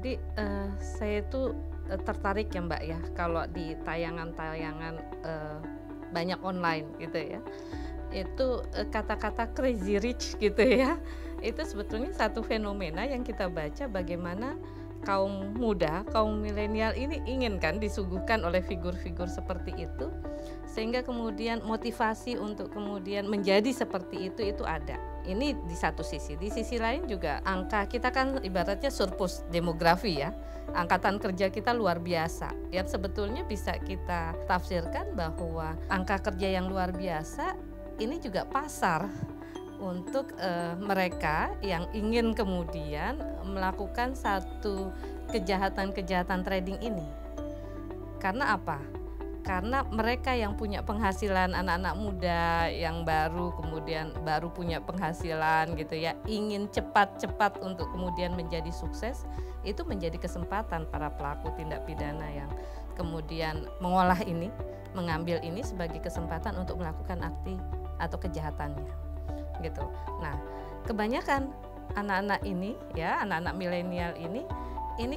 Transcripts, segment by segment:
Jadi, saya itu, tertarik ya, Mbak, ya, kalau di tayangan-tayangan, banyak online gitu ya, itu, kata-kata crazy rich gitu ya, itu sebetulnya satu fenomena yang kita baca bagaimana kaum muda, kaum milenial ini ingin kan disuguhkan oleh figur-figur seperti itu, sehingga kemudian motivasi untuk kemudian menjadi seperti itu ada. Ini di satu sisi. Di sisi lain juga angka kita kan ibaratnya surplus demografi ya. Angkatan kerja kita luar biasa. Yang sebetulnya bisa kita tafsirkan bahwa angka kerja yang luar biasa ini juga pasar untuk mereka yang ingin kemudian melakukan satu kejahatan-kejahatan trading ini. Karena apa? Karena mereka yang punya penghasilan, anak-anak muda yang kemudian baru punya penghasilan gitu ya, ingin cepat-cepat untuk kemudian menjadi sukses, itu menjadi kesempatan para pelaku tindak pidana yang kemudian mengambil ini sebagai kesempatan untuk melakukan aksi atau kejahatannya gitu. Nah, kebanyakan anak-anak ini ya, anak-anak milenial ini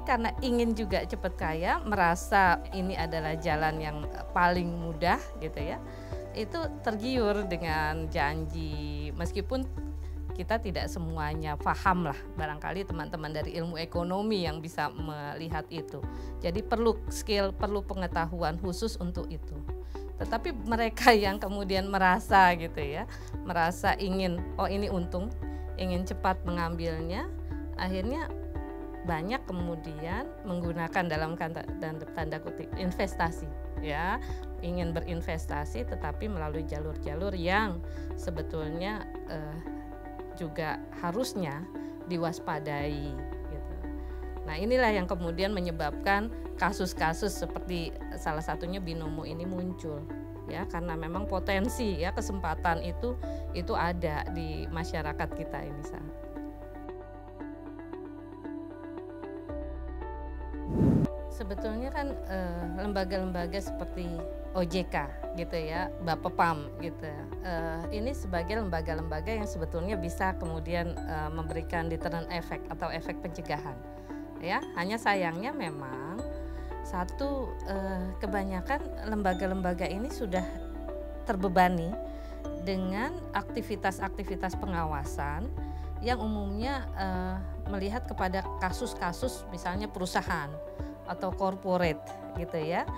karena ingin juga cepat kaya, merasa ini adalah jalan yang paling mudah gitu ya, itu tergiur dengan janji, meskipun kita tidak semuanya paham lah, barangkali teman-teman dari ilmu ekonomi yang bisa melihat itu. Jadi perlu skill, perlu pengetahuan khusus untuk itu. Tetapi mereka yang kemudian merasa gitu ya, merasa ingin, oh ini untung, ingin cepat mengambilnya, akhirnya banyak kemudian menggunakan dalam tanda kutip investasi ya, ingin berinvestasi tetapi melalui jalur-jalur yang sebetulnya juga harusnya diwaspadai gitu. Nah, inilah yang kemudian menyebabkan kasus-kasus seperti salah satunya Binomo ini muncul ya, karena memang potensi ya, kesempatan itu ada di masyarakat kita ini saat. Sebetulnya kan lembaga-lembaga seperti OJK gitu ya, Bapepam gitu, ini sebagai lembaga-lembaga yang sebetulnya bisa kemudian memberikan deterrent effect atau efek pencegahan ya. Hanya sayangnya memang satu, kebanyakan lembaga-lembaga ini sudah terbebani dengan aktivitas-aktivitas pengawasan yang umumnya melihat kepada kasus-kasus misalnya perusahaan atau corporate gitu ya,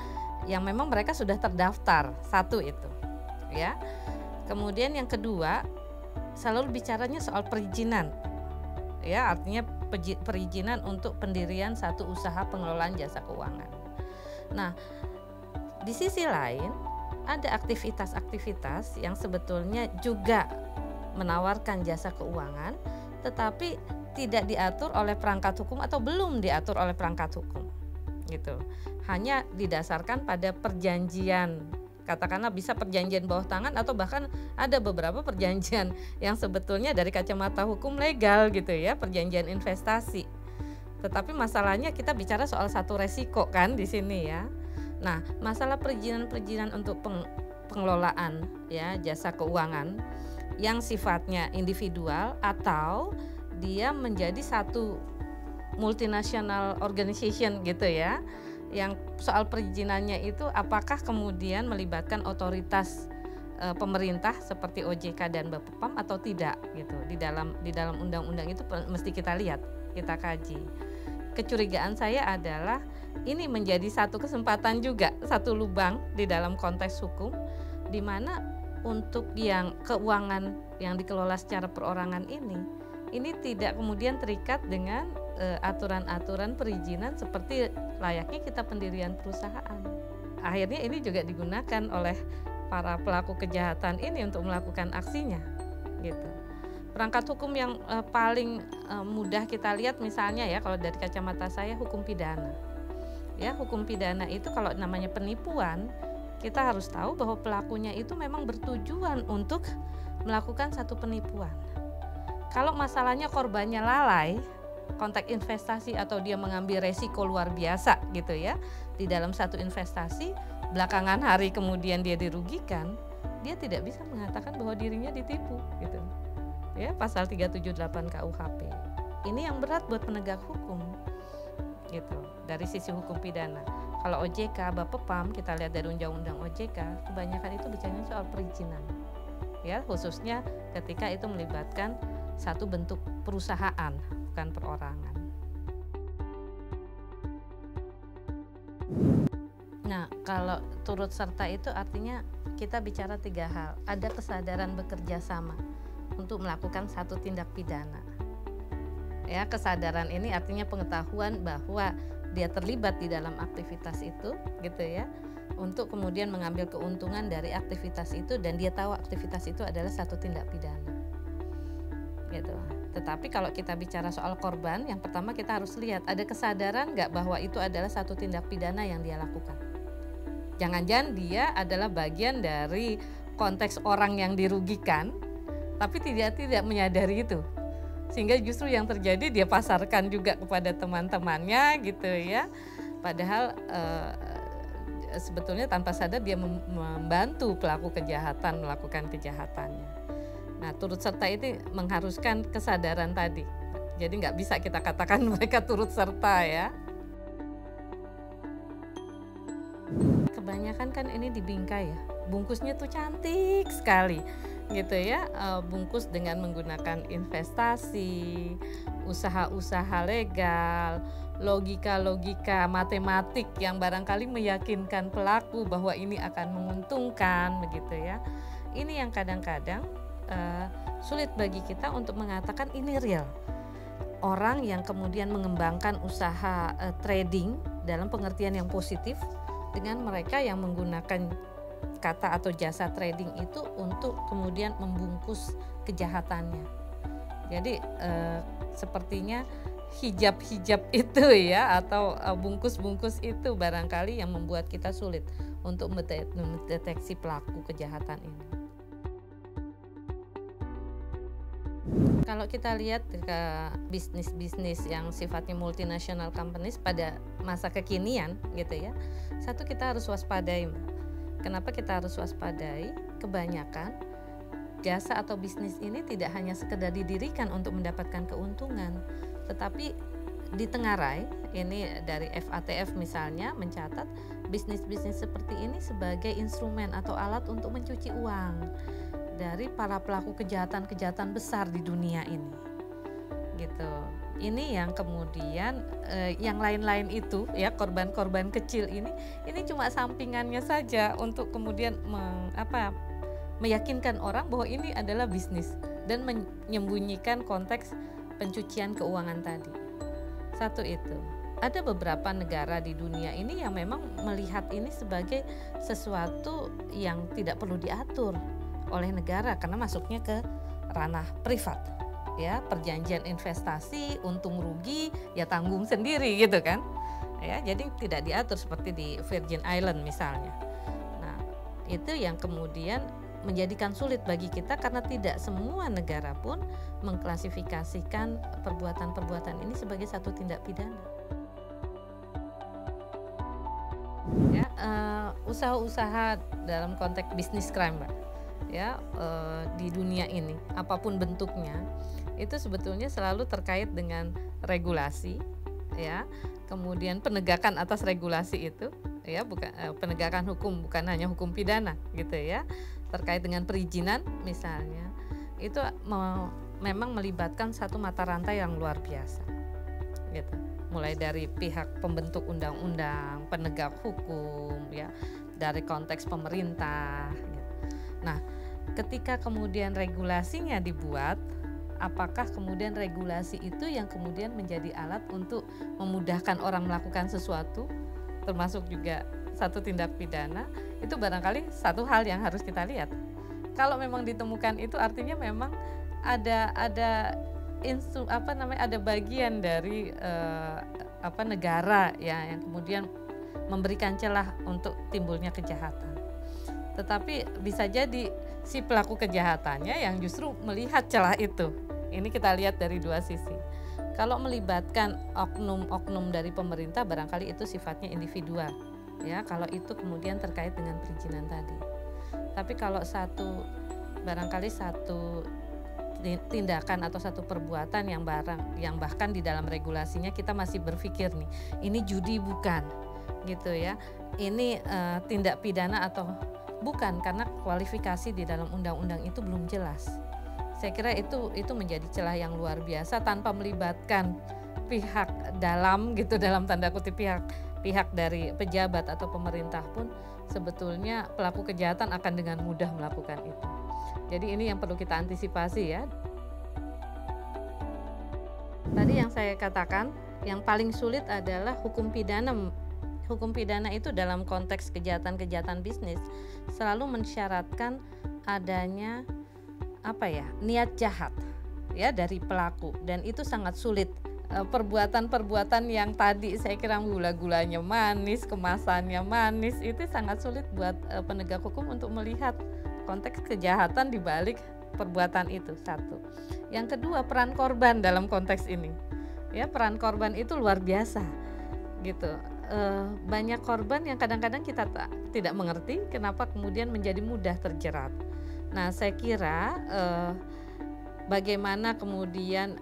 yang memang mereka sudah terdaftar, satu itu ya. Kemudian yang kedua, selalu bicaranya soal perizinan ya, artinya perizinan untuk pendirian satu usaha pengelolaan jasa keuangan. Nah, di sisi lain ada aktivitas-aktivitas yang sebetulnya juga menawarkan jasa keuangan tetapi tidak diatur oleh perangkat hukum atau belum diatur oleh perangkat hukum gitu. Hanya didasarkan pada perjanjian, katakanlah bisa perjanjian bawah tangan atau bahkan ada beberapa perjanjian yang sebetulnya dari kacamata hukum legal gitu ya, perjanjian investasi. Tetapi masalahnya kita bicara soal satu resiko kan di sini ya. Nah, masalah perizinan-perizinan untuk pengelolaan ya jasa keuangan yang sifatnya individual atau dia menjadi satu multinational organization gitu ya, yang soal perizinannya itu apakah kemudian melibatkan otoritas pemerintah seperti OJK dan Bapepam atau tidak gitu. Di dalam undang-undang itu mesti kita lihat, kita kaji. Kecurigaan saya adalah ini menjadi satu kesempatan juga, satu lubang di dalam konteks hukum di mana untuk yang keuangan yang dikelola secara perorangan ini tidak kemudian terikat dengan aturan-aturan perizinan seperti layaknya kita pendirian perusahaan. Akhirnya ini juga digunakan oleh para pelaku kejahatan ini untuk melakukan aksinya gitu. Perangkat hukum yang paling mudah kita lihat misalnya ya, kalau dari kacamata saya hukum pidana. Ya, hukum pidana itu kalau namanya penipuan, kita harus tahu bahwa pelakunya itu memang bertujuan untuk melakukan satu penipuan. Kalau masalahnya korbannya lalai, konteks investasi atau dia mengambil resiko luar biasa gitu ya, di dalam satu investasi, belakangan hari kemudian dia dirugikan, dia tidak bisa mengatakan bahwa dirinya ditipu gitu. Ya, pasal 378 KUHP. Ini yang berat buat penegak hukum. gitu dari sisi hukum pidana. Kalau OJK, Bapepam, kita lihat dari undang-undang OJK, kebanyakan itu bicaranya soal perizinan, ya, khususnya ketika itu melibatkan satu bentuk perusahaan, bukan perorangan. Nah, kalau turut serta itu artinya kita bicara 3 hal. Ada kesadaran bekerja sama untuk melakukan satu tindak pidana. Ya, kesadaran ini artinya pengetahuan bahwa dia terlibat di dalam aktivitas itu, gitu ya, untuk kemudian mengambil keuntungan dari aktivitas itu dan dia tahu aktivitas itu adalah satu tindak pidana. Gitu. Tetapi kalau kita bicara soal korban, yang pertama kita harus lihat ada kesadaran nggak bahwa itu adalah satu tindak pidana yang dia lakukan. Jangan-jangan dia adalah bagian dari konteks orang yang dirugikan, tapi tidak menyadari itu. Sehingga justru yang terjadi dia pasarkan juga kepada teman-temannya gitu ya. Padahal sebetulnya tanpa sadar dia membantu pelaku kejahatan melakukan kejahatannya. Nah, turut serta itu mengharuskan kesadaran tadi. Jadi nggak bisa kita katakan mereka turut serta ya. Kebanyakan kan ini di bingkai ya, bungkusnya tuh cantik sekali gitu ya, bungkus dengan menggunakan investasi, usaha-usaha legal, logika-logika matematik yang barangkali meyakinkan pelaku bahwa ini akan menguntungkan begitu ya. Ini yang kadang-kadang sulit bagi kita untuk mengatakan ini real. Orang yang kemudian mengembangkan usaha trading dalam pengertian yang positif dengan mereka yang menggunakan kata atau jasa trading itu untuk kemudian membungkus kejahatannya. Jadi sepertinya hijab-hijab itu ya atau bungkus-bungkus itu barangkali yang membuat kita sulit untuk mendeteksi pelaku kejahatan ini. Kalau kita lihat ke bisnis-bisnis yang sifatnya multinational companies pada masa kekinian gitu ya, satu kita harus waspadai. Kenapa kita harus waspadai? Kebanyakan jasa atau bisnis ini tidak hanya sekedar didirikan untuk mendapatkan keuntungan, tetapi ditengarai, ini dari FATF misalnya mencatat bisnis-bisnis seperti ini sebagai instrumen atau alat untuk mencuci uang dari para pelaku kejahatan-kejahatan besar di dunia ini, gitu. Ini yang kemudian yang lain-lain itu ya korban-korban kecil ini cuma sampingannya saja untuk kemudian meyakinkan orang bahwa ini adalah bisnis dan menyembunyikan konteks pencucian keuangan tadi. Satu itu. Ada beberapa negara di dunia ini yang memang melihat ini sebagai sesuatu yang tidak perlu diatur oleh negara karena masuknya ke ranah privat ya, perjanjian investasi untung rugi ya tanggung sendiri gitu kan ya, jadi tidak diatur seperti di Virgin Island misalnya. Nah, itu yang kemudian menjadikan sulit bagi kita karena tidak semua negara pun mengklasifikasikan perbuatan-perbuatan ini sebagai satu tindak pidana. Ya, usaha-usaha dalam konteks bisnis crime, Mbak. Ya, di dunia ini apapun bentuknya itu sebetulnya selalu terkait dengan regulasi ya, kemudian penegakan atas regulasi itu ya, bukan penegakan hukum, bukan hanya hukum pidana gitu ya, terkait dengan perizinan misalnya itu memang melibatkan satu mata rantai yang luar biasa gitu, mulai dari pihak pembentuk undang-undang, penegak hukum ya, dari konteks pemerintah gitu. Nah, ketika kemudian regulasinya dibuat, apakah kemudian regulasi itu yang kemudian menjadi alat untuk memudahkan orang melakukan sesuatu, termasuk juga satu tindak pidana, itu barangkali satu hal yang harus kita lihat. Kalau memang ditemukan itu artinya memang ada bagian dari negara ya yang kemudian memberikan celah untuk timbulnya kejahatan. Tetapi bisa jadi si pelaku kejahatannya yang justru melihat celah itu. Ini kita lihat dari dua sisi. Kalau melibatkan oknum-oknum dari pemerintah barangkali itu sifatnya individual. Ya, kalau itu kemudian terkait dengan perizinan tadi. Tapi kalau barangkali satu tindakan atau satu perbuatan yang bahkan di dalam regulasinya kita masih berpikir nih, ini judi bukan, gitu ya. Ini tindak pidana atau bukan, karena kualifikasi di dalam undang-undang itu belum jelas. Saya kira itu menjadi celah yang luar biasa tanpa melibatkan pihak dalam gitu, dalam tanda kutip pihak dari pejabat atau pemerintah pun sebetulnya pelaku kejahatan akan dengan mudah melakukan itu. Jadi ini yang perlu kita antisipasi ya. Tadi yang saya katakan, yang paling sulit adalah hukum pidana. Hukum pidana itu dalam konteks kejahatan-kejahatan bisnis selalu mensyaratkan adanya niat jahat ya dari pelaku, dan itu sangat sulit. Perbuatan-perbuatan yang tadi saya kira gula-gulanya manis, kemasannya manis, itu sangat sulit buat penegak hukum untuk melihat konteks kejahatan di balik perbuatan itu. Satu. Yang kedua, peran korban dalam konteks ini. Ya, peran korban itu luar biasa. Gitu. Banyak korban yang kadang-kadang kita tidak mengerti kenapa kemudian menjadi mudah terjerat. Nah, saya kira bagaimana kemudian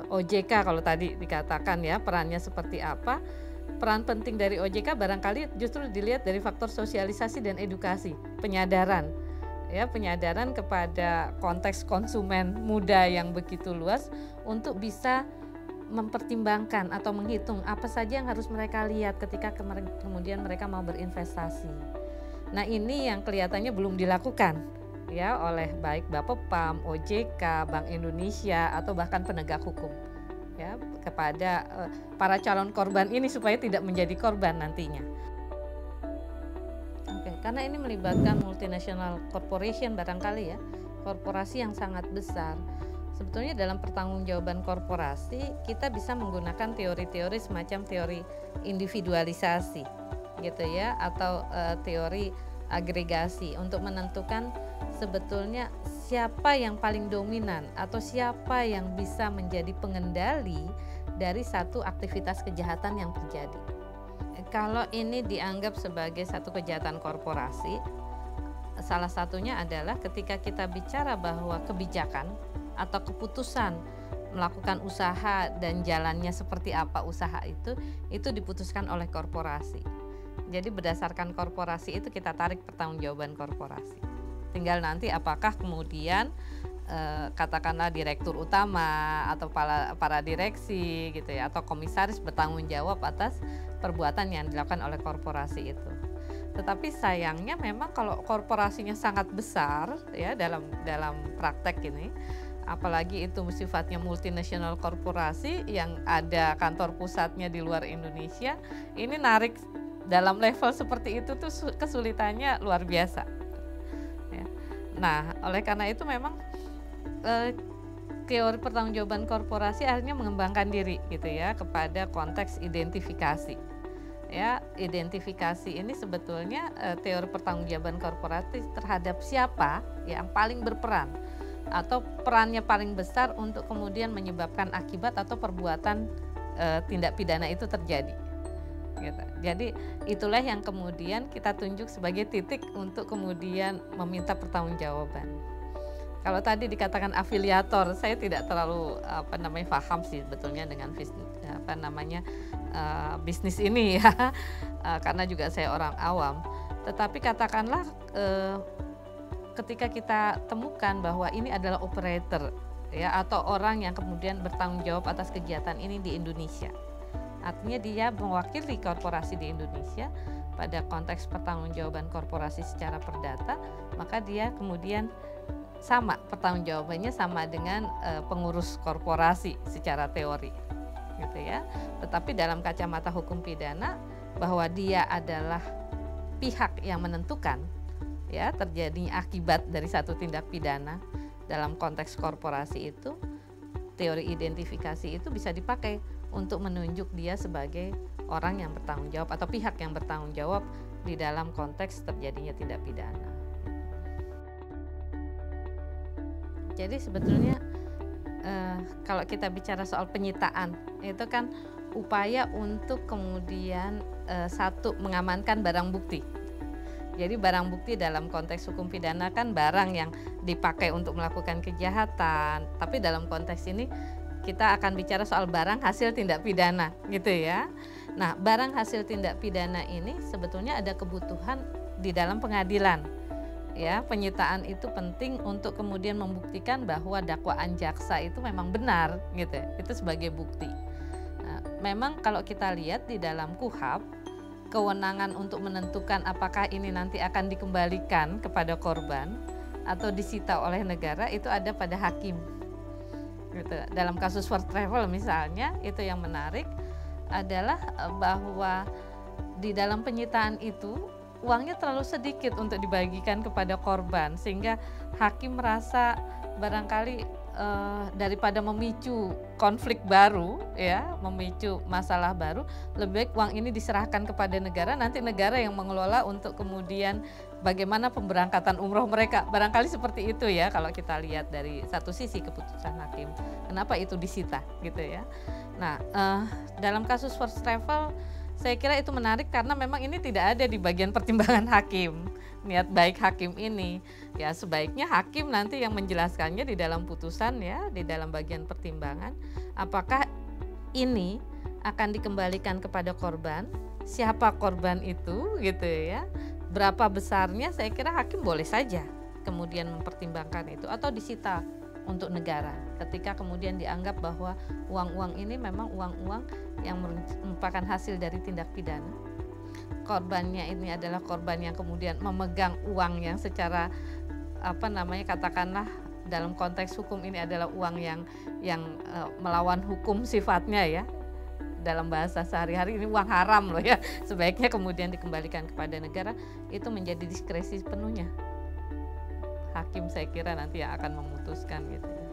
OJK kalau tadi dikatakan ya perannya seperti apa. Peran penting dari OJK barangkali justru dilihat dari faktor sosialisasi dan edukasi, penyadaran kepada konteks konsumen muda yang begitu luas untuk bisa mempertimbangkan atau menghitung apa saja yang harus mereka lihat ketika kemudian mereka mau berinvestasi. Nah, ini yang kelihatannya belum dilakukan ya oleh baik Bapepam, OJK, Bank Indonesia atau bahkan penegak hukum ya kepada para calon korban ini supaya tidak menjadi korban nantinya. Oke, karena ini melibatkan multinational corporation barangkali ya, korporasi yang sangat besar. Sebetulnya dalam pertanggungjawaban korporasi kita bisa menggunakan teori-teori semacam teori individualisasi gitu ya, atau teori agregasi untuk menentukan sebetulnya siapa yang paling dominan atau siapa yang bisa menjadi pengendali dari satu aktivitas kejahatan yang terjadi. Kalau ini dianggap sebagai satu kejahatan korporasi, salah satunya adalah ketika kita bicara bahwa kebijakan atau keputusan melakukan usaha dan jalannya seperti apa usaha itu diputuskan oleh korporasi. Jadi berdasarkan korporasi itu kita tarik pertanggungjawaban korporasi. Tinggal nanti apakah kemudian katakanlah direktur utama atau para direksi gitu ya atau komisaris bertanggung jawab atas perbuatan yang dilakukan oleh korporasi itu. Tetapi sayangnya memang kalau korporasinya sangat besar ya dalam praktek ini, apalagi itu sifatnya multinasional korporasi yang ada kantor pusatnya di luar Indonesia, ini narik dalam level seperti itu tuh kesulitannya luar biasa. Ya. Nah, oleh karena itu memang teori pertanggungjawaban korporasi akhirnya mengembangkan diri gitu ya kepada konteks identifikasi. Ya, identifikasi ini sebetulnya teori pertanggungjawaban korporasi terhadap siapa yang paling berperan atau perannya paling besar untuk kemudian menyebabkan akibat atau perbuatan tindak pidana itu terjadi. Gitu. Jadi itulah yang kemudian kita tunjuk sebagai titik untuk kemudian meminta pertanggungjawaban. Kalau tadi dikatakan afiliator, saya tidak terlalu paham sih sebetulnya dengan bisnis ini ya, karena juga saya orang awam. Tetapi katakanlah ketika kita temukan bahwa ini adalah operator ya atau orang yang kemudian bertanggung jawab atas kegiatan ini di Indonesia. Artinya dia mewakili korporasi di Indonesia pada konteks pertanggungjawaban korporasi secara perdata, maka dia kemudian sama pertanggungjawabannya sama dengan pengurus korporasi secara teori gitu ya. Tetapi dalam kacamata hukum pidana bahwa dia adalah pihak yang menentukan ya terjadinya akibat dari satu tindak pidana dalam konteks korporasi itu, teori identifikasi itu bisa dipakai untuk menunjuk dia sebagai orang yang bertanggung jawab atau pihak yang bertanggung jawab di dalam konteks terjadinya tindak pidana. Jadi sebetulnya kalau kita bicara soal penyitaan itu kan upaya untuk kemudian satu mengamankan barang bukti. Jadi barang bukti dalam konteks hukum pidana kan barang yang dipakai untuk melakukan kejahatan, tapi dalam konteks ini kita akan bicara soal barang hasil tindak pidana gitu ya. Nah, barang hasil tindak pidana ini sebetulnya ada kebutuhan di dalam pengadilan. Ya, penyitaan itu penting untuk kemudian membuktikan bahwa dakwaan jaksa itu memang benar gitu. Itu sebagai bukti. Nah, memang kalau kita lihat di dalam KUHP, kewenangan untuk menentukan apakah ini nanti akan dikembalikan kepada korban atau disita oleh negara itu ada pada hakim. Gitu. Dalam kasus first travel misalnya, itu yang menarik adalah bahwa di dalam penyitaan itu uangnya terlalu sedikit untuk dibagikan kepada korban, sehingga hakim merasa barangkali daripada memicu konflik baru, ya, memicu masalah baru, lebih baik uang ini diserahkan kepada negara, nanti negara yang mengelola untuk kemudian bagaimana pemberangkatan umroh mereka. Barangkali seperti itu ya kalau kita lihat dari satu sisi keputusan hakim. Kenapa itu disita gitu ya. Nah, dalam kasus first travel saya kira itu menarik karena memang ini tidak ada di bagian pertimbangan hakim. Niat baik hakim ini, ya sebaiknya hakim nanti yang menjelaskannya di dalam putusan ya, di dalam bagian pertimbangan, apakah ini akan dikembalikan kepada korban, siapa korban itu gitu ya, berapa besarnya, saya kira hakim boleh saja kemudian mempertimbangkan itu, atau disita untuk negara ketika kemudian dianggap bahwa uang-uang ini memang uang-uang yang merupakan hasil dari tindak pidana. Korbannya ini adalah korban yang kemudian memegang uang yang secara katakanlah dalam konteks hukum ini adalah uang yang melawan hukum sifatnya ya. Dalam bahasa sehari-hari ini uang haram loh ya. Sebaiknya kemudian dikembalikan kepada negara, itu menjadi diskresi penuhnya. Hakim saya kira nanti yang akan memutuskan gitu ya.